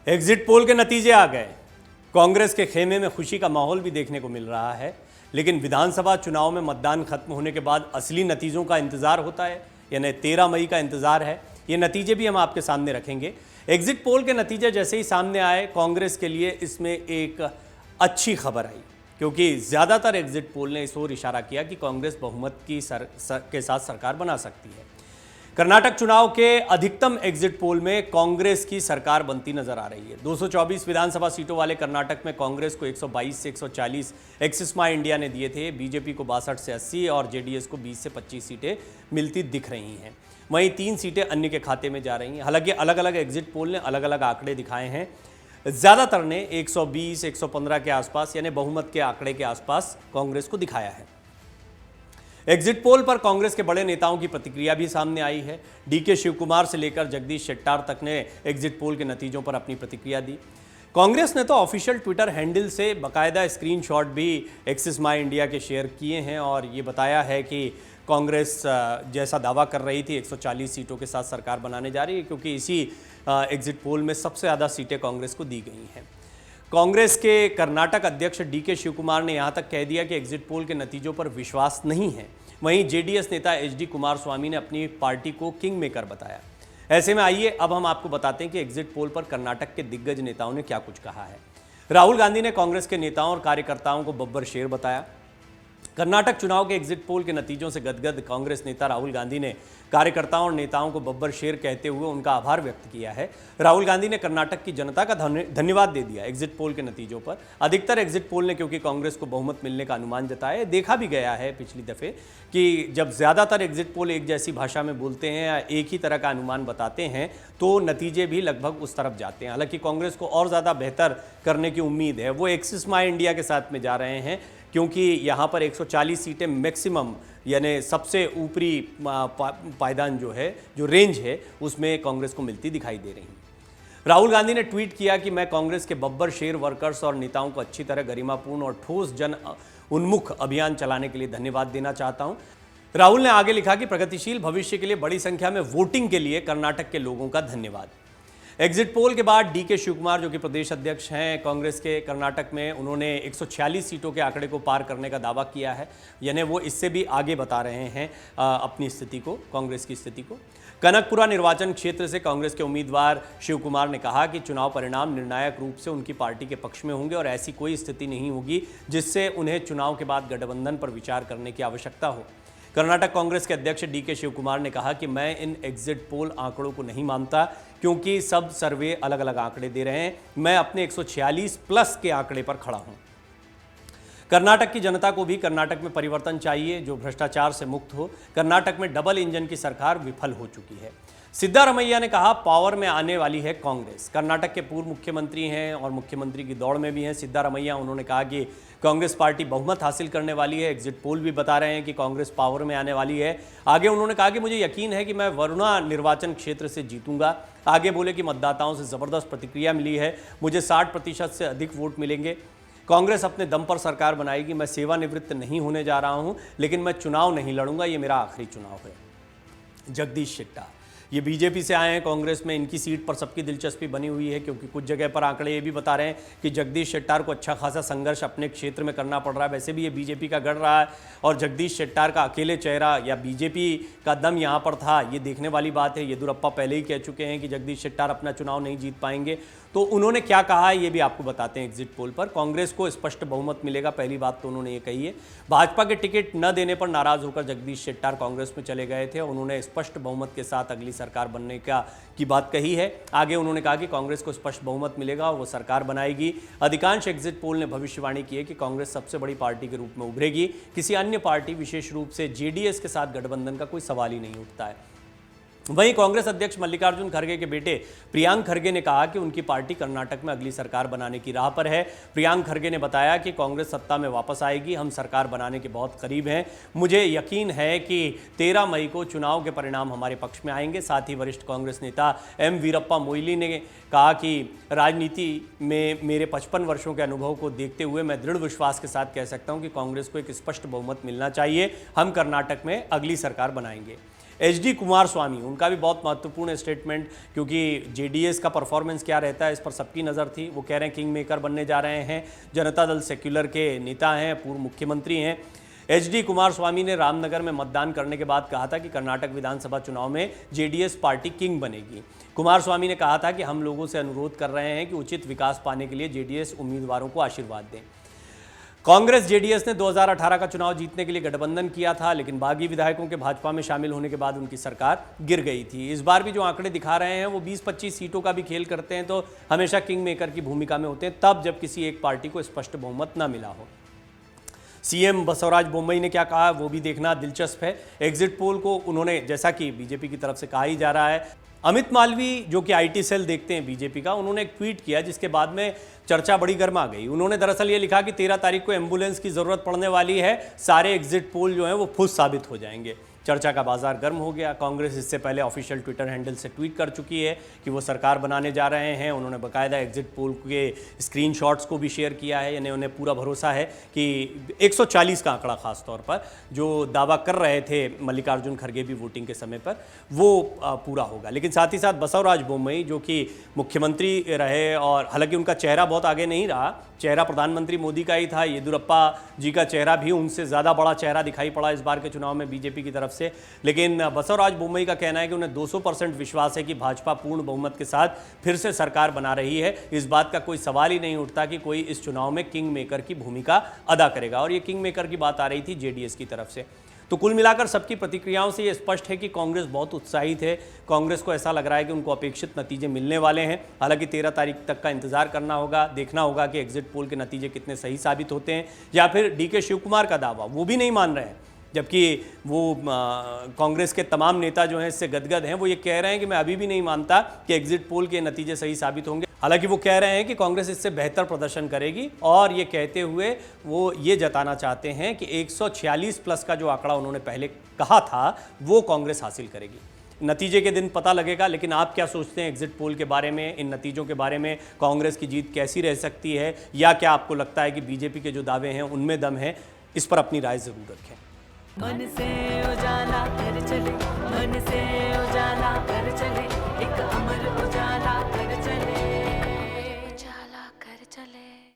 Exit poll के नतीजे आ गए। कांग्रेस के खेमे में खुशी का माहौल भी देखने को मिल रहा है, लेकिन विधानसभा चुनाव में मतदान खत्म होने के बाद असली नतीजों का इंतजार होता है, यानी 13 मई का इंतजार है। ये नतीजे भी हम आपके सामने रखेंगे। एग्जिट पोल के नतीजे जैसे ही सामने आए, कांग्रेस के लिए इसमें एक अच्छी खबर आई, क्योंकि ज़्यादातर एग्जिट पोल ने इस ओर इशारा किया कि कांग्रेस बहुमत के साथ सरकार बना सकती है। कर्नाटक चुनाव के अधिकतम एग्जिट पोल में कांग्रेस की सरकार बनती नजर आ रही है। 224 विधानसभा सीटों वाले कर्नाटक में कांग्रेस को 122 से 140 एक्सिस माई इंडिया ने दिए थे। बीजेपी को 62 से 80 और जेडीएस को 20 से 25 सीटें मिलती दिख रही हैं। वहीं 3 सीटें अन्य के खाते में जा रही हैं। हालांकि अलग अलग एग्जिट पोल ने अलग अलग आंकड़े दिखाए हैं। ज़्यादातर ने 120, 115 के आसपास, यानी बहुमत के आंकड़े के आसपास कांग्रेस को दिखाया है। एग्जिट पोल पर कांग्रेस के बड़े नेताओं की प्रतिक्रिया भी सामने आई है। डीके शिवकुमार से लेकर जगदीश शेट्टार तक ने एग्जिट पोल के नतीजों पर अपनी प्रतिक्रिया दी। कांग्रेस ने तो ऑफिशियल ट्विटर हैंडल से बाकायदा स्क्रीनशॉट भी एक्सिस माई इंडिया के शेयर किए हैं और ये बताया है कि कांग्रेस जैसा दावा कर रही थी 140 सीटों के साथ सरकार बनाने जा रही है, क्योंकि इसी एग्जिट पोल में सबसे ज़्यादा सीटें कांग्रेस को दी गई हैं। कांग्रेस के कर्नाटक अध्यक्ष डीके शिवकुमार ने यहां तक कह दिया कि एग्जिट पोल के नतीजों पर विश्वास नहीं है। वहीं जेडीएस नेता एचडी कुमारस्वामी ने अपनी पार्टी को किंग मेकर बताया। ऐसे में आइए अब हम आपको बताते हैं कि एग्जिट पोल पर कर्नाटक के दिग्गज नेताओं ने क्या कुछ कहा है। राहुल गांधी ने कांग्रेस के नेताओं और कार्यकर्ताओं को बब्बर शेर बताया। कर्नाटक चुनाव के एग्जिट पोल के नतीजों से गदगद कांग्रेस नेता राहुल गांधी ने कार्यकर्ताओं और नेताओं को बब्बर शेर कहते हुए उनका आभार व्यक्त किया है। राहुल गांधी ने कर्नाटक की जनता का धन्यवाद दे दिया एग्जिट पोल के नतीजों पर। अधिकतर एग्जिट पोल ने क्योंकि कांग्रेस को बहुमत मिलने का अनुमान जताया। देखा भी गया है पिछली दफे कि जब ज़्यादातर एग्जिट पोल एक जैसी भाषा में बोलते हैं या एक ही तरह का अनुमान बताते हैं तो नतीजे भी लगभग उस तरफ जाते हैं। हालांकि कांग्रेस को और ज़्यादा बेहतर करने की उम्मीद है। वो एक्सिस माई इंडिया के साथ में जा रहे हैं, क्योंकि यहाँ पर 140 सीटें मैक्सिमम, यानी सबसे ऊपरी पायदान जो है, जो रेंज है, उसमें कांग्रेस को मिलती दिखाई दे रही है। राहुल गांधी ने ट्वीट किया कि मैं कांग्रेस के बब्बर शेर वर्कर्स और नेताओं को अच्छी तरह गरिमापूर्ण और ठोस जन उन्मुख अभियान चलाने के लिए धन्यवाद देना चाहता हूं। राहुल ने आगे लिखा कि प्रगतिशील भविष्य के लिए बड़ी संख्या में वोटिंग के लिए कर्नाटक के लोगों का धन्यवाद। एग्जिट पोल के बाद डीके शिवकुमार, जो कि प्रदेश अध्यक्ष हैं कांग्रेस के कर्नाटक में, उन्होंने 146 सीटों के आंकड़े को पार करने का दावा किया है। यानी वो इससे भी आगे बता रहे हैं अपनी स्थिति को, कांग्रेस की स्थिति को। कनकपुरा निर्वाचन क्षेत्र से कांग्रेस के उम्मीदवार शिवकुमार ने कहा कि चुनाव परिणाम निर्णायक रूप से उनकी पार्टी के पक्ष में होंगे और ऐसी कोई स्थिति नहीं होगी जिससे उन्हें चुनाव के बाद गठबंधन पर विचार करने की आवश्यकता हो। कर्नाटक कांग्रेस के अध्यक्ष डीके शिवकुमार ने कहा कि मैं इन एग्जिट पोल आंकड़ों को नहीं मानता, क्योंकि सब सर्वे अलग अलग आंकड़े दे रहे हैं। मैं अपने 146 प्लस के आंकड़े पर खड़ा हूं। कर्नाटक की जनता को भी कर्नाटक में परिवर्तन चाहिए जो भ्रष्टाचार से मुक्त हो। कर्नाटक में डबल इंजन की सरकार विफल हो चुकी है। सिद्धारमैया ने कहा पावर में आने वाली है कांग्रेस। कर्नाटक के पूर्व मुख्यमंत्री हैं और मुख्यमंत्री की दौड़ में भी हैं सिद्धारमैया। उन्होंने कहा कि कांग्रेस पार्टी बहुमत हासिल करने वाली है। एग्जिट पोल भी बता रहे हैं कि कांग्रेस पावर में आने वाली है। आगे उन्होंने कहा कि मुझे यकीन है कि मैं वरुणा निर्वाचन क्षेत्र से जीतूंगा। आगे बोले कि मतदाताओं से ज़बरदस्त प्रतिक्रिया मिली है, मुझे 60% से अधिक वोट मिलेंगे। कांग्रेस अपने दम पर सरकार बनाएगी। मैं सेवानिवृत्त नहीं होने जा रहा हूं, लेकिन मैं चुनाव नहीं लड़ूंगा, ये मेरा आखिरी चुनाव है। जगदीश शेट्टार, ये बीजेपी से आए हैं कांग्रेस में। इनकी सीट पर सबकी दिलचस्पी बनी हुई है, क्योंकि कुछ जगह पर आंकड़े ये भी बता रहे हैं कि जगदीश शेट्टार को अच्छा खासा संघर्ष अपने क्षेत्र में करना पड़ रहा है। वैसे भी ये बीजेपी का गढ़ रहा है और जगदीश शेट्टार का अकेले चेहरा या बीजेपी का दम यहाँ पर था, ये देखने वाली बात है। येदियुरप्पा पहले ही कह चुके हैं कि जगदीश शेट्टार अपना चुनाव नहीं जीत पाएंगे। तो उन्होंने क्या कहा है ये भी आपको बताते हैं। एग्जिट पोल पर कांग्रेस को स्पष्ट बहुमत मिलेगा, पहली बात तो उन्होंने ये कही है। भाजपा के टिकट न देने पर नाराज होकर जगदीश शेट्टार कांग्रेस में चले गए थे। उन्होंने स्पष्ट बहुमत के साथ अगली सरकार बनने की बात कही है। आगे उन्होंने कहा कि कांग्रेस को स्पष्ट बहुमत मिलेगा और वो सरकार बनाएगी। अधिकांश एग्जिट पोल ने भविष्यवाणी की है कि कांग्रेस सबसे बड़ी पार्टी के रूप में उभरेगी। किसी अन्य पार्टी, विशेष रूप से जेडीएस के साथ गठबंधन का कोई सवाल ही नहीं उठता है। वहीं कांग्रेस अध्यक्ष मल्लिकार्जुन खड़गे के बेटे प्रियांक खड़गे ने कहा कि उनकी पार्टी कर्नाटक में अगली सरकार बनाने की राह पर है। प्रियांक खड़गे ने बताया कि कांग्रेस सत्ता में वापस आएगी, हम सरकार बनाने के बहुत करीब हैं। मुझे यकीन है कि 13 मई को चुनाव के परिणाम हमारे पक्ष में आएंगे। साथ ही वरिष्ठ कांग्रेस नेता एम वीरप्पा मोइली ने कहा कि राजनीति में मेरे 55 वर्षों के अनुभव को देखते हुए मैं दृढ़ विश्वास के साथ कह सकता हूं कि कांग्रेस को एक स्पष्ट बहुमत मिलना चाहिए। हम कर्नाटक में अगली सरकार बनाएंगे। एचडी कुमारस्वामी, उनका भी बहुत महत्वपूर्ण स्टेटमेंट, क्योंकि जेडीएस का परफॉर्मेंस क्या रहता है इस पर सबकी नज़र थी। वो कह रहे हैं किंग मेकर बनने जा रहे हैं, जनता दल सेक्युलर के नेता हैं, पूर्व मुख्यमंत्री हैं। एचडी कुमारस्वामी ने रामनगर में मतदान करने के बाद कहा था कि कर्नाटक विधानसभा चुनाव में जेडीएस पार्टी किंग बनेगी। कुमारस्वामी ने कहा था कि हम लोगों से अनुरोध कर रहे हैं कि उचित विकास पाने के लिए जेडीएस उम्मीदवारों को आशीर्वाद दें। कांग्रेस जेडीएस ने 2018 का चुनाव जीतने के लिए गठबंधन किया था, लेकिन बागी विधायकों के भाजपा में शामिल होने के बाद उनकी सरकार गिर गई थी। इस बार भी जो आंकड़े दिखा रहे हैं वो 20-25 सीटों का भी खेल करते हैं, तो हमेशा किंग मेकर की भूमिका में होते हैं तब जब किसी एक पार्टी को स्पष्ट बहुमत न मिला हो। सीएम बसवराज बोम्मई ने क्या कहा वो भी देखना दिलचस्प है। एग्जिट पोल को उन्होंने, जैसा कि बीजेपी की तरफ से कहा ही जा रहा है, अमित मालवीय जो कि आईटी सेल देखते हैं बीजेपी का, उन्होंने एक ट्वीट किया जिसके बाद में चर्चा बड़ी गर्मा गई। उन्होंने दरअसल ये लिखा कि 13 तारीख को एम्बुलेंस की ज़रूरत पड़ने वाली है, सारे एग्जिट पोल जो हैं वो फुस साबित हो जाएंगे। चर्चा का बाजार गर्म हो गया। कांग्रेस इससे पहले ऑफिशियल ट्विटर हैंडल से ट्वीट कर चुकी है कि वो सरकार बनाने जा रहे हैं। उन्होंने बाकायदा एग्जिट पोल के स्क्रीनशॉट्स को भी शेयर किया है, यानी उन्हें पूरा भरोसा है कि 140 का आंकड़ा खास तौर पर जो दावा कर रहे थे मल्लिकार्जुन खड़गे भी वोटिंग के समय पर, वो पूरा होगा। लेकिन साथ ही साथ बसवराज बोम्मई जो कि मुख्यमंत्री रहे, और हालांकि उनका चेहरा बहुत आगे नहीं रहा, चेहरा प्रधानमंत्री मोदी का ही था। येदियुरप्पा जी का चेहरा भी उनसे ज़्यादा बड़ा चेहरा दिखाई पड़ा इस बार के चुनाव में बीजेपी की तरफ से। लेकिन बसवराज बोम्मई का कहना है कि उन्हें 200% विश्वास है कि भाजपा पूर्ण बहुमत के साथ फिर से सरकार बना रही है। इस बात का कोई सवाल ही नहीं उठता कि कोई इस चुनाव में किंग मेकर की भूमिका अदा करेगा। और ये किंग मेकर की बात आ रही थी जेडीएस की तरफ से। तो कुल मिलाकर सबकी प्रतिक्रियाओं से ये स्पष्ट है कि कांग्रेस बहुत उत्साहित है। कांग्रेस को ऐसा लग रहा है कि उनको अपेक्षित नतीजे मिलने वाले हैं। हालांकि 13 तारीख तक का इंतजार करना होगा, देखना होगा कि एग्जिट पोल के नतीजे कितने सही साबित होते हैं, या फिर डीके शिवकुमार का दावा वो भी नहीं मान रहे हैं, जबकि वो कांग्रेस के तमाम नेता जो हैं इससे गदगद हैं। वो ये कह रहे हैं कि मैं अभी भी नहीं मानता कि एग्जिट पोल के नतीजे सही साबित होंगे। हालांकि वो कह रहे हैं कि कांग्रेस इससे बेहतर प्रदर्शन करेगी, और ये कहते हुए वो ये जताना चाहते हैं कि 146 प्लस का जो आंकड़ा उन्होंने पहले कहा था वो कांग्रेस हासिल करेगी। नतीजे के दिन पता लगेगा। लेकिन आप क्या सोचते हैं एग्जिट पोल के बारे में, इन नतीजों के बारे में? कांग्रेस की जीत कैसी रह सकती है, या क्या आपको लगता है कि बीजेपी के जो दावे हैं उनमें दम है? इस पर अपनी राय जरूर रखें। मन से उजाला कर चले, मन से उजाला कर चले।